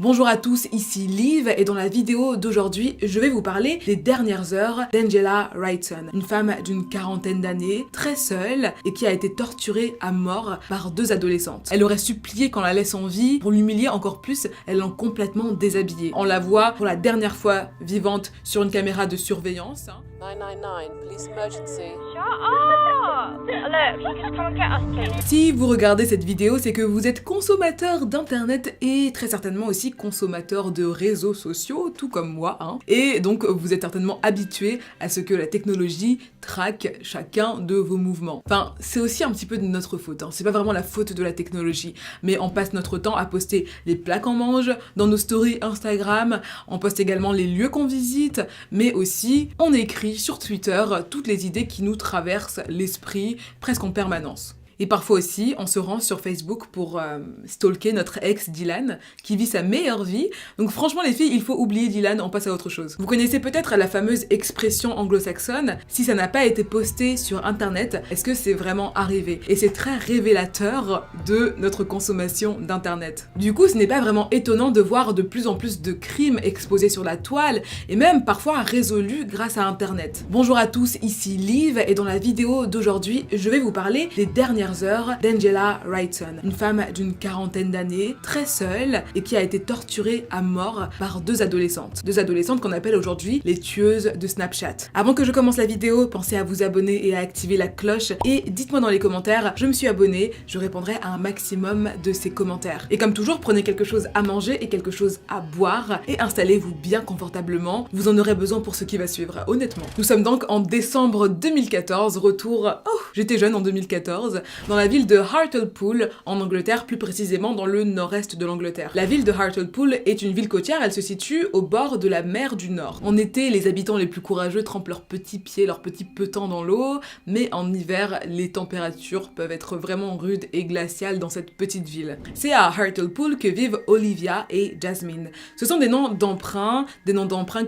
Bonjour à tous, ici Liv et dans la vidéo d'aujourd'hui, je vais vous parler des dernières heures d'Angela Wrightson, une femme d'une quarantaine d'années, très seule et qui a été torturée à mort par deux adolescentes. Elle aurait supplié qu'on la laisse en vie, pour l'humilier encore plus, elles l'ont complètement déshabillée. On la voit pour la dernière fois vivante sur une caméra de surveillance. 999, police emergency. Shut up! Look, you just come and get us, please. Si vous regardez cette vidéo, c'est que vous êtes consommateur d'internet et très certainement aussi consommateur de réseaux sociaux, tout comme moi, hein. Et donc vous êtes certainement habitué à ce que la technologie traque chacun de vos mouvements. Enfin, c'est aussi un petit peu de notre faute, hein. C'est pas vraiment la faute de la technologie, mais on passe notre temps à poster les plats qu'on mange dans nos stories Instagram, on poste également les lieux qu'on visite, mais aussi on écrit sur Twitter toutes les idées qui nous traversent l'esprit presque en permanence. Et parfois aussi, on se rend sur Facebook pour stalker notre ex Dylan, qui vit sa meilleure vie. Donc franchement les filles, il faut oublier Dylan, on passe à autre chose. Vous connaissez peut-être la fameuse expression anglo-saxonne, si ça n'a pas été posté sur internet, est-ce que c'est vraiment arrivé? Et c'est très révélateur de notre consommation d'internet. Du coup, ce n'est pas vraiment étonnant de voir de plus en plus de crimes exposés sur la toile, et même parfois résolus grâce à internet. Bonjour à tous, ici Liv, et dans la vidéo d'aujourd'hui, je vais vous parler des dernières heures d'Angela Wrightson, une femme d'une quarantaine d'années, très seule et qui a été torturée à mort par deux adolescentes. Deux adolescentes qu'on appelle aujourd'hui les tueuses de Snapchat. Avant que je commence la vidéo, pensez à vous abonner et à activer la cloche et dites-moi dans les commentaires, je me suis abonnée, je répondrai à un maximum de ces commentaires. Et comme toujours, prenez quelque chose à manger et quelque chose à boire et installez-vous bien confortablement, vous en aurez besoin pour ce qui va suivre, honnêtement. Nous sommes donc en décembre 2014, retour, j'étais jeune en 2014, dans la ville de Hartlepool, en Angleterre, plus précisément dans le nord-est de l'Angleterre. La ville de Hartlepool est une ville côtière, elle se situe au bord de la mer du Nord. En été, les habitants les plus courageux trempent leurs petits pieds, leurs petits petans dans l'eau, mais en hiver, les températures peuvent être vraiment rudes et glaciales dans cette petite ville. C'est à Hartlepool que vivent Olivia et Jasmine. Ce sont des noms d'emprunt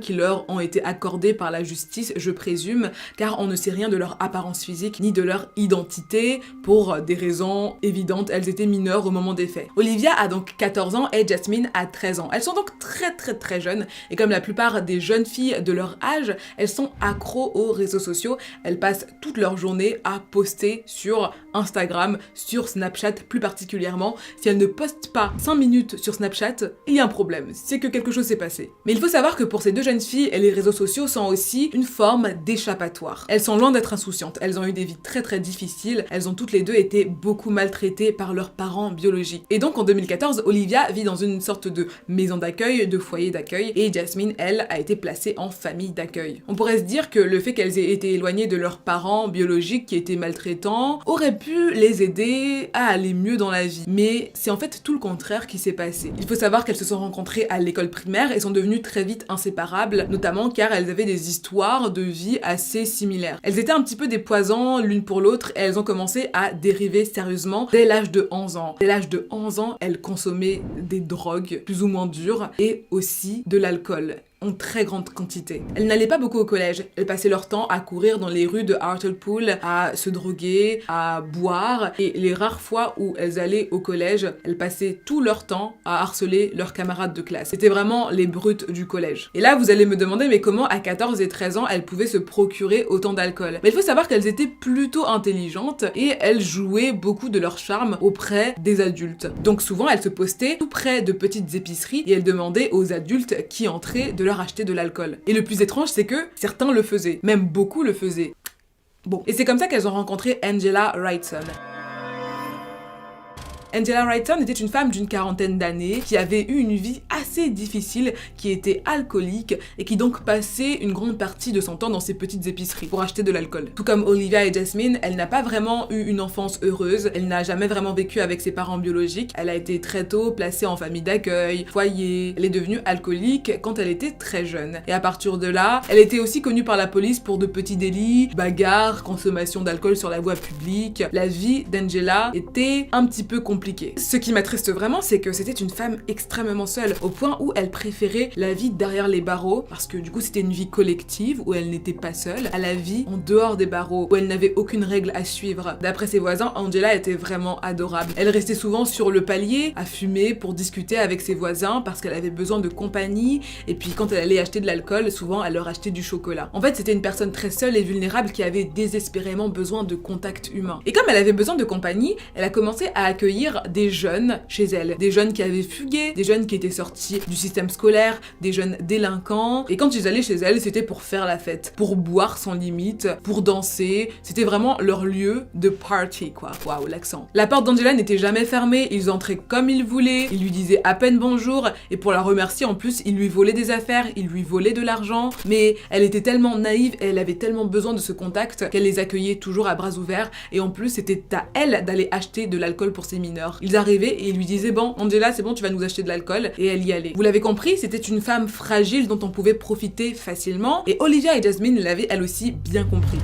qui leur ont été accordés par la justice, je présume, car on ne sait rien de leur apparence physique ni de leur identité, pour des raisons évidentes, elles étaient mineures au moment des faits. Olivia a donc 14 ans et Jasmine a 13 ans. Elles sont donc très jeunes et comme la plupart des jeunes filles de leur âge, elles sont accros aux réseaux sociaux. Elles passent toute leur journée à poster sur Instagram, sur Snapchat plus particulièrement. Si elles ne postent pas 5 minutes sur Snapchat, il y a un problème, c'est que quelque chose s'est passé. Mais il faut savoir que pour ces deux jeunes filles, les réseaux sociaux sont aussi une forme d'échappatoire. Elles sont loin d'être insouciantes, elles ont eu des vies très difficiles, elles ont toutes les deux été beaucoup maltraitées par leurs parents biologiques. Et donc en 2014, Olivia vit dans une sorte de maison d'accueil, de foyer d'accueil, et Jasmine, elle, a été placée en famille d'accueil. On pourrait se dire que le fait qu'elles aient été éloignées de leurs parents biologiques qui étaient maltraitants aurait pu les aider à aller mieux dans la vie. Mais c'est en fait tout le contraire qui s'est passé. Il faut savoir qu'elles se sont rencontrées à l'école primaire et sont devenues très vite inséparables, notamment car elles avaient des histoires de vie assez similaires. Elles étaient un petit peu des poisons l'une pour l'autre et elles ont commencé à dériver sérieusement dès l'âge de 11 ans. Dès l'âge de 11 ans, elle consommait des drogues plus ou moins dures et aussi de l'alcool en très grande quantité. Elles n'allaient pas beaucoup au collège, elles passaient leur temps à courir dans les rues de Hartlepool, à se droguer, à boire, et les rares fois où elles allaient au collège, elles passaient tout leur temps à harceler leurs camarades de classe. C'était vraiment les brutes du collège. Et là, vous allez me demander, mais comment à 14 et 13 ans, elles pouvaient se procurer autant d'alcool? Mais il faut savoir qu'elles étaient plutôt intelligentes et elles jouaient beaucoup de leur charme auprès des adultes. Donc souvent, elles se postaient tout près de petites épiceries et elles demandaient aux adultes qui entraient de leur acheter de l'alcool. Et le plus étrange, c'est que certains le faisaient, même beaucoup le faisaient. Bon, et c'est comme ça qu'elles ont rencontré Angela Wrightson. Angela Wrightson était une femme d'une quarantaine d'années qui avait eu une vie assez difficile, qui était alcoolique et qui donc passait une grande partie de son temps dans ses petites épiceries pour acheter de l'alcool. Tout comme Olivia et Jasmine, elle n'a pas vraiment eu une enfance heureuse, elle n'a jamais vraiment vécu avec ses parents biologiques, elle a été très tôt placée en famille d'accueil, foyer, elle est devenue alcoolique quand elle était très jeune. Et à partir de là, elle était aussi connue par la police pour de petits délits, bagarres, consommation d'alcool sur la voie publique. La vie d'Angela était un petit peu compliquée compliqué. Ce qui m'attriste vraiment, c'est que c'était une femme extrêmement seule, au point où elle préférait la vie derrière les barreaux, parce que du coup c'était une vie collective où elle n'était pas seule, à la vie en dehors des barreaux, où elle n'avait aucune règle à suivre. D'après ses voisins, Angela était vraiment adorable. Elle restait souvent sur le palier à fumer pour discuter avec ses voisins parce qu'elle avait besoin de compagnie, et puis quand elle allait acheter de l'alcool, souvent elle leur achetait du chocolat. En fait, c'était une personne très seule et vulnérable qui avait désespérément besoin de contact humain. Et comme elle avait besoin de compagnie, elle a commencé à accueillir des jeunes chez elle. Des jeunes qui avaient fugué, des jeunes qui étaient sortis du système scolaire, des jeunes délinquants. Et quand ils allaient chez elle, c'était pour faire la fête, pour boire sans limite, pour danser. C'était vraiment leur lieu de party, quoi. Waouh, l'accent. La porte d'Angela n'était jamais fermée, ils entraient comme ils voulaient, ils lui disaient à peine bonjour, et pour la remercier, en plus, ils lui volaient des affaires, ils lui volaient de l'argent. Mais elle était tellement naïve et elle avait tellement besoin de ce contact qu'elle les accueillait toujours à bras ouverts, et en plus, c'était à elle d'aller acheter de l'alcool pour ses mineurs. Ils arrivaient et ils lui disaient bon, Angela, c'est bon, tu vas nous acheter de l'alcool, et elle y allait. Vous l'avez compris, c'était une femme fragile dont on pouvait profiter facilement, et Olivia et Jasmine l'avaient elle aussi bien compris.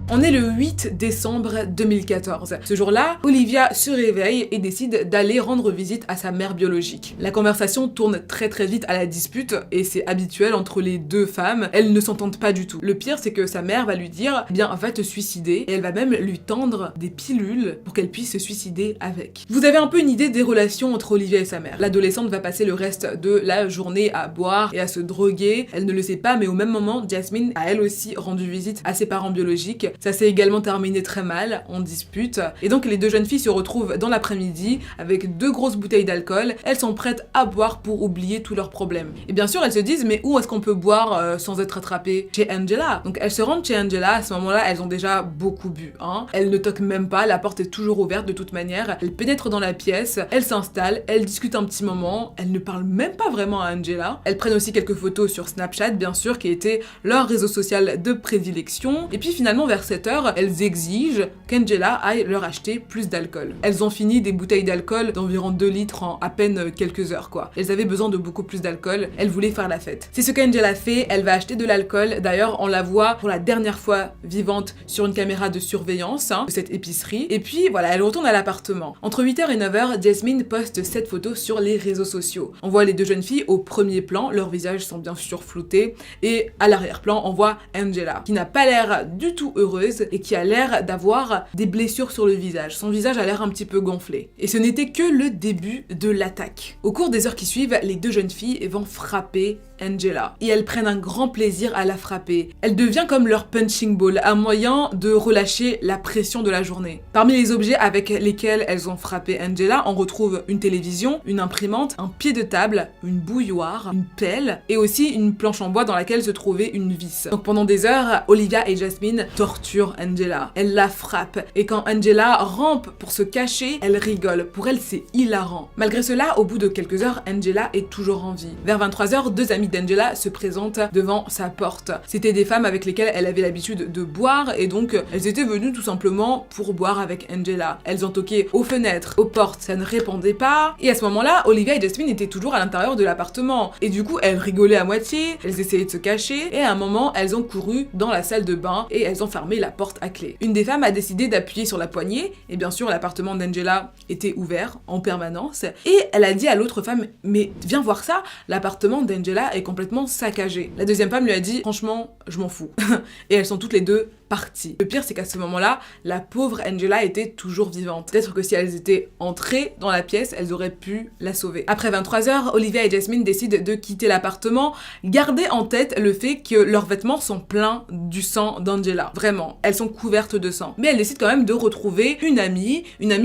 On est le 8 décembre 2014. Ce jour-là, Olivia se réveille et décide d'aller rendre visite à sa mère biologique. La conversation tourne très vite à la dispute et c'est habituel entre les deux femmes. Elles ne s'entendent pas du tout. Le pire, c'est que sa mère va lui dire « Bien, va te suicider » et elle va même lui tendre des pilules pour qu'elle puisse se suicider avec. Vous avez un peu une idée des relations entre Olivia et sa mère. L'adolescente va passer le reste de la journée à boire et à se droguer. Elle ne le sait pas, mais au même moment, Jasmine a elle aussi rendu visite à ses parents biologiques. Ça s'est également terminé très mal, en dispute. Et donc les deux jeunes filles se retrouvent dans l'après-midi avec 2 grosses bouteilles d'alcool. Elles sont prêtes à boire pour oublier tous leurs problèmes. Et bien sûr, elles se disent, mais où est-ce qu'on peut boire sans être attrapé? Chez Angela. Donc elles se rendent chez Angela. À ce moment-là, elles ont déjà beaucoup bu. Elles ne toquent même pas, la porte est toujours ouverte de toute manière. Elles pénètrent dans la pièce, elles s'installent, elles discutent un petit moment. Elles ne parlent même pas vraiment à Angela. Elles prennent aussi quelques photos sur Snapchat, bien sûr, qui était leur réseau social de prédilection. Et puis finalement, vers 7 heures, elles exigent qu'Angela aille leur acheter plus d'alcool. Elles ont fini des bouteilles d'alcool d'environ 2 litres en à peine quelques heures, quoi. Elles avaient besoin de beaucoup plus d'alcool, elles voulaient faire la fête. C'est ce qu'Angela fait, elle va acheter de l'alcool. D'ailleurs, on la voit pour la dernière fois vivante sur une caméra de surveillance de cette épicerie. Et puis voilà, elle retourne à l'appartement. Entre 8h et 9h, Jasmine poste cette photo sur les réseaux sociaux. On voit les deux jeunes filles au premier plan, leurs visages sont bien sûr floutés, et à l'arrière-plan, on voit Angela, qui n'a pas l'air du tout heureuse et qui a l'air d'avoir des blessures sur le visage. Son visage a l'air un petit peu gonflé. Et ce n'était que le début de l'attaque. Au cours des heures qui suivent, les deux jeunes filles vont frapper Angela. Et elles prennent un grand plaisir à la frapper. Elle devient comme leur punching ball, un moyen de relâcher la pression de la journée. Parmi les objets avec lesquels elles ont frappé Angela, on retrouve une télévision, une imprimante, un pied de table, une bouilloire, une pelle et aussi une planche en bois dans laquelle se trouvait une vis. Donc pendant des heures, Olivia et Jasmine torturent Angela. Elle la frappe et quand Angela rampe pour se cacher, elle rigole. Pour elle, c'est hilarant. Malgré cela, au bout de quelques heures, Angela est toujours en vie. Vers 23h, 2 amis d'Angela se présentent devant sa porte. C'était des femmes avec lesquelles elle avait l'habitude de boire et donc elles étaient venues tout simplement pour boire avec Angela. Elles ont toqué aux fenêtres, aux portes, ça ne répondait pas. Et à ce moment-là, Olivia et Jasmine étaient toujours à l'intérieur de l'appartement. Et du coup, elles rigolaient à moitié, elles essayaient de se cacher et à un moment, elles ont couru dans la salle de bain et elles ont fermé la porte à clé. Une des femmes a décidé d'appuyer sur la poignée et bien sûr, l'appartement d'Angela était ouvert en permanence et elle a dit à l'autre femme « Mais viens voir ça, l'appartement d'Angela est complètement saccagé. » La deuxième femme lui a dit « Franchement, je m'en fous. » Et elles sont toutes les deux parties. Le pire, c'est qu'à ce moment-là, la pauvre Angela était toujours vivante. Peut-être que si elles étaient entrées dans la pièce, elles auraient pu la sauver. Après 23h, Olivia et Jasmine décident de quitter l'appartement. Gardez en tête le fait que leurs vêtements sont pleins du sang d'Angela. Vraiment, elles sont couvertes de sang. Mais elles décident quand même de retrouver une amie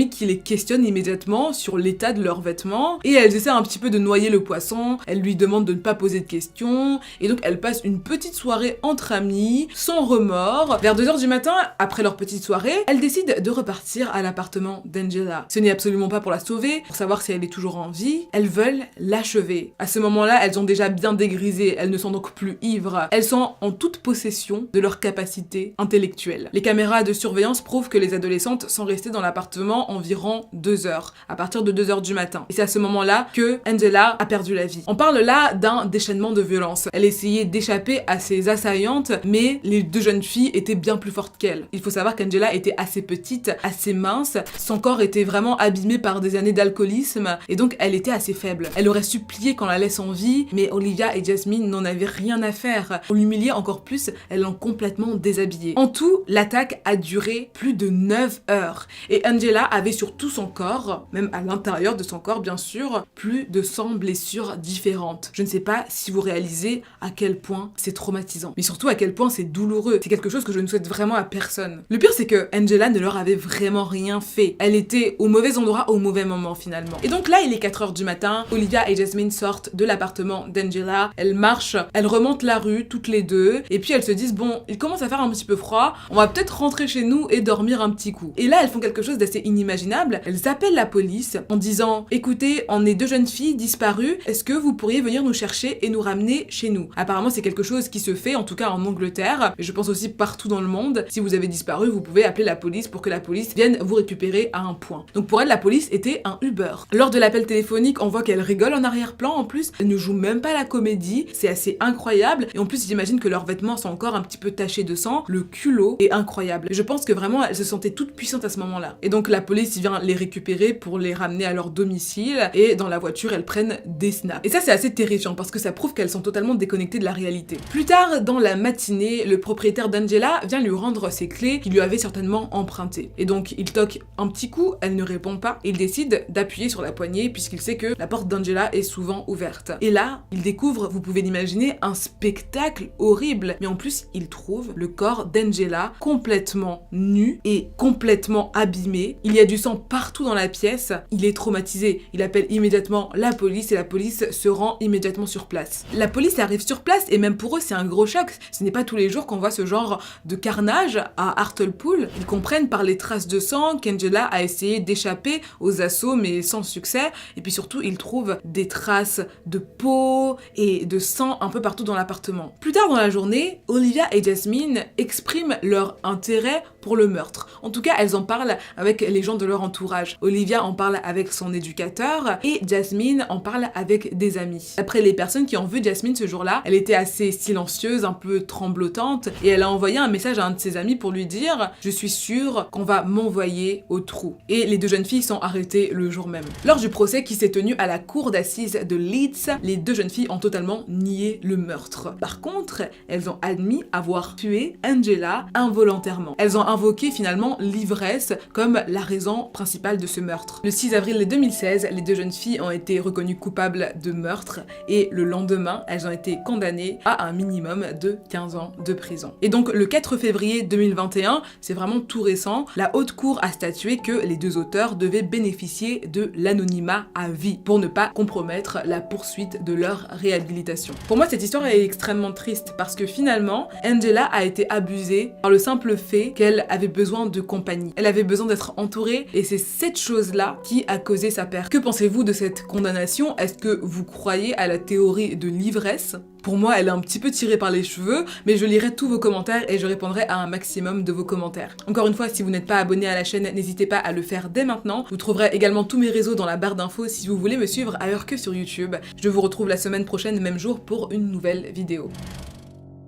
qui les questionne immédiatement sur l'état de leurs vêtements. Et elles essaient un petit peu de noyer le poisson. Elles lui demandent de ne pas poser de questions. Et donc, elles passent une petite soirée entre amies, sans remords. Vers 2h du matin, après leur petite soirée, elles décident de repartir à l'appartement d'Angela. Ce n'est absolument pas pour la sauver, pour savoir si elle est toujours en vie, elles veulent l'achever. À ce moment-là, elles ont déjà bien dégrisé, elles ne sont donc plus ivres. Elles sont en toute possession de leur capacité intellectuelle. intellectuelle. Les caméras de surveillance prouvent que les adolescentes sont restées dans l'appartement environ 2 heures, à partir de 2 heures du matin. Et c'est à ce moment-là que Angela a perdu la vie. On parle là d'un déchaînement de violence. Elle essayait d'échapper à ses assaillantes, mais les 2 jeunes filles étaient bien plus fortes qu'elle. Il faut savoir qu'Angela était assez petite, assez mince, son corps était vraiment abîmé par des années d'alcoolisme, et donc elle était assez faible. Elle aurait supplié qu'on la laisse en vie, mais Olivia et Jasmine n'en avaient rien à faire. Pour l'humilier encore plus, elles l'ont complètement déshabillée. En tout, l'attaque a duré plus de 9 heures, et Angela avait sur tout son corps, même à l'intérieur de son corps bien sûr, plus de 100 blessures différentes. Je ne sais pas si vous réalisez à quel point c'est traumatisant, mais surtout à quel point c'est douloureux. C'est quelque chose que je ne souhaite vraiment à personne. Le pire, c'est que Angela ne leur avait vraiment rien fait. Elle était au mauvais endroit au mauvais moment finalement. Et donc là, il est 4 heures du matin, Olivia et Jasmine sortent de l'appartement d'Angela, elles marchent, elles remontent la rue toutes les deux, et puis elles se disent bon, il commence à faire un petit peu froid, on va peut-être rentrer chez nous et dormir un petit coup. Et là, elles font quelque chose d'assez inimaginable, elles appellent la police en disant écoutez, on est 2 jeunes filles disparues, est-ce que vous pourriez venir nous chercher et nous ramener chez nous? Apparemment, c'est quelque chose qui se fait, en tout cas en Angleterre, mais je pense aussi partout dans le monde. Si vous avez disparu, vous pouvez appeler la police pour que la police vienne vous récupérer à un point. Donc pour elle, la police était un Uber. Lors de l'appel téléphonique, on voit qu'elle rigole en arrière-plan en plus, elle ne joue même pas la comédie, c'est assez incroyable, et en plus j'imagine que leurs vêtements sont encore un petit peu tachés de sang, le culot est incroyable. Je pense que vraiment elle se sentait toute puissante à ce moment-là. Et donc la police vient les récupérer pour les ramener à leur domicile, et dans la voiture elles prennent des snaps. Et ça c'est assez terrifiant parce que ça prouve qu'elles sont totalement déconnectées de la réalité. Plus tard dans la matinée, le propriétaire d'Angela vient lui rendre ses clés qu'il lui avait certainement empruntées. Et donc il toque un petit coup, elle ne répond pas, et il décide d'appuyer sur la poignée puisqu'il sait que la porte d'Angela est souvent ouverte. Et là, il découvre, vous pouvez l'imaginer, un spectacle horrible. Mais en plus, il trouve le corps d'Angela complètement nu et complètement abîmé. Il y a du sang partout dans la pièce. Il est traumatisé. Il appelle immédiatement la police et la police se rend immédiatement sur place. La police arrive sur place et même pour eux, c'est un gros choc. Ce n'est pas tous les jours qu'on voit ce genre de carnage à Hartlepool. Ils comprennent par les traces de sang qu'Angela a essayé d'échapper aux assauts mais sans succès. Et puis surtout, ils trouvent des traces de peau et de sang un peu partout dans l'appartement. Plus tard dans la journée, Olivia et Jasmine expriment leur intérêt pour le meurtre. En tout cas, elles en parlent avec les gens de leur entourage. Olivia en parle avec son éducateur et Jasmine en parle avec des amis. Après les personnes qui ont vu Jasmine ce jour-là, elle était assez silencieuse, un peu tremblotante, et elle a envoyé un message à un de ses amis pour lui dire « Je suis sûre qu'on va m'envoyer au trou ». Et les 2 jeunes filles sont arrêtées le jour même. Lors du procès qui s'est tenu à la cour d'assises de Leeds, les 2 jeunes filles ont totalement nié le meurtre. Par contre, elles ont admis avoir tué Angela involontairement. Elles ont invoqué finalement l'ivresse comme la raison principale de ce meurtre. Le 6 avril 2016, les 2 jeunes filles ont été reconnues coupables de meurtre et le lendemain, elles ont été condamnées à un minimum de 15 ans de prison. Et donc le 4 février 2021, c'est vraiment tout récent, la haute cour a statué que les 2 auteurs devaient bénéficier de l'anonymat à vie pour ne pas compromettre la poursuite de leur réhabilitation. Pour moi, cette histoire est extrêmement triste parce que finalement, Angela a été abusée par le simple fait qu'elle avait besoin de compagnie. Elle avait besoin d'être entourée et c'est cette chose-là qui a causé sa perte. Que pensez-vous de cette condamnation? Est-ce que vous croyez à la théorie de l'ivresse? Pour moi, elle est un petit peu tirée par les cheveux, mais je lirai tous vos commentaires et je répondrai à un maximum de vos commentaires. Encore une fois, si vous n'êtes pas abonné à la chaîne, n'hésitez pas à le faire dès maintenant. Vous trouverez également tous mes réseaux dans la barre d'infos si vous voulez me suivre ailleurs que sur YouTube. Je vous retrouve la semaine prochaine, même jour, pour une nouvelle vidéo.